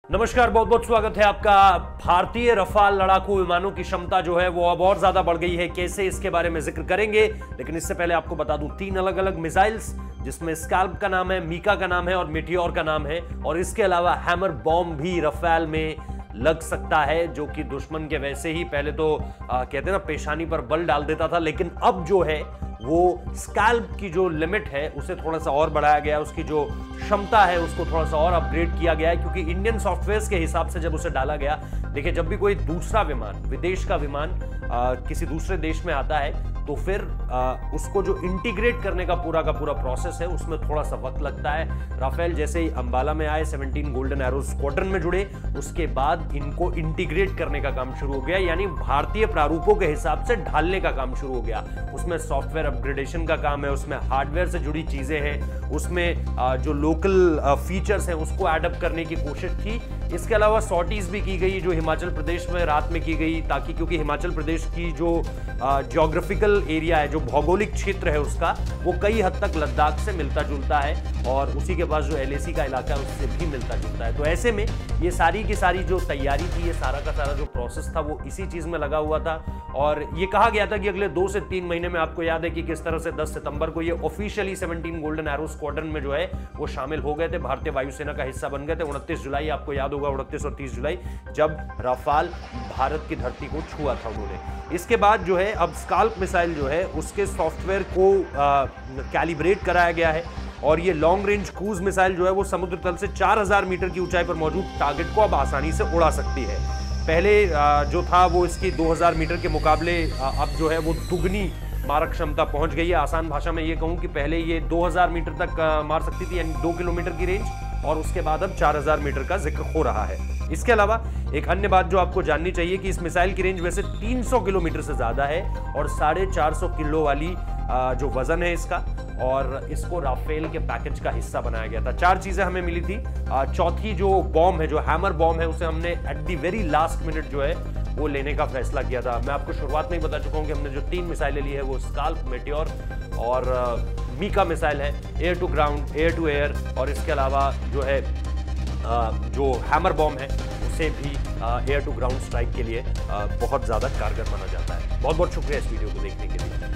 नमस्कार, बहुत बहुत स्वागत है आपका। भारतीय रफाल लड़ाकू विमानों की क्षमता जो है वो अब और ज्यादा बढ़ गई है। कैसे, इसके बारे में जिक्र करेंगे, लेकिन इससे पहले आपको बता दूं 3 अलग अलग मिसाइल्स, जिसमें स्कैल्प का नाम है, मीका का नाम है और मीटियोर का नाम है, और इसके अलावा हैमर बॉम्ब भी रफाल में लग सकता है, जो कि दुश्मन के वैसे ही पहले तो कहते हैं ना पेशानी पर बल डाल देता था, लेकिन अब जो है वो स्कैल्प की जो लिमिट है उसे थोड़ा सा और बढ़ाया गया, उसकी जो क्षमता है उसको थोड़ा सा और अपग्रेड किया गया है, क्योंकि इंडियन सॉफ्टवेयर्स के हिसाब से जब उसे डाला गया, देखिए जब भी कोई दूसरा विमान, विदेश का विमान किसी दूसरे देश में आता है तो फिर उसको जो इंटीग्रेट करने का पूरा प्रोसेस है उसमें थोड़ा सा वक्त लगता है। राफेल जैसे ही अंबाला में आए, 17 गोल्डन एरो स्क्वाड्रन में जुड़े, उसके बाद इनको इंटीग्रेट करने का काम शुरू हो गया, यानी भारतीय प्रारूपों के हिसाब से ढालने का काम शुरू हो गया। उसमें सॉफ्टवेयर अपग्रेडेशन का काम है, उसमें हार्डवेयर से जुड़ी चीजें हैं, उसमें जो लोकल फीचर्स हैं उसको एडप्ट करने की कोशिश थी। इसके अलावा सॉर्टीज भी की गई जो हिमाचल प्रदेश में रात में की गई, ताकि क्योंकि हिमाचल प्रदेश की जो ज्योग्राफिकल एरिया है, जो भौगोलिक क्षेत्र है उसका, वो कई हद तक लद्दाख से मिलता जुलता है, और उसी के पास जो एलएसी का इलाका है उससे भी मिलता जुलता है। तो ऐसे में ये सारी की सारी जो तैयारी थी, ये सारा का सारा जो प्रोसेस था वो इसी चीज में लगा हुआ था। और ये कहा गया था कि अगले 2 से 3 महीने में, आपको याद है कि किस तरह से 10 सितंबर को ये ऑफिशियली 17 गोल्डन एरो स्क्वाड्रन में जो है वो शामिल हो गए थे, भारतीय वायुसेना का हिस्सा बन गए थे। 29 जुलाई आपको याद होगा, 29 और 30 जुलाई जब राफाल भारत की धरती को छुआ था उन्होंने। इसके बाद जो है अब स्काल्प मिसाइल जो है उसके सॉफ्टवेयर को कैलिब्रेट कराया गया है, और ये लॉन्ग रेंज क्रूज मिसाइल जो है वो समुद्र तल से 4000 मीटर की ऊंचाई पर मौजूद टारगेट को अब आसानी से उड़ा सकती है। पहले जो था वो इसकी 2000 मीटर के मुकाबले अब जो है वो दुगनी मारक क्षमता पहुंच गई है। आसान भाषा में ये कहूं कि पहले ये 2000 मीटर तक मार सकती थी, यानी 2 किलोमीटर की रेंज, और उसके बाद अब 4000 मीटर का जिक्र हो रहा है। इसके अलावा एक अन्य बात जो आपको जाननी चाहिए कि इस मिसाइल की रेंज वैसे 300 किलोमीटर से ज्यादा है, और 450 किलो वाली जो वजन है इसका, और इसको राफेल के पैकेज का हिस्सा बनाया गया था। 4 चीजें हमें मिली थी। चौथी जो बॉम्ब है, जो हैमर बॉम्ब है, उसे हमने at the very last minute जो है वो लेने का फैसला किया था। मैं आपको शुरुआत में ही बता चुका हूं कि हमने जो 3 मिसाइलें ली है वो स्काल्प, मीटियोर और मीका मिसाइल है, air to ground, air to air, और इसके अलावा जो है जो हैमर बॉम्ब है उसे भी एयर टू ग्राउंड स्ट्राइक के लिए बहुत ज्यादा कारगर माना जाता है। बहुत बहुत शुक्रिया इस वीडियो को देखने के लिए।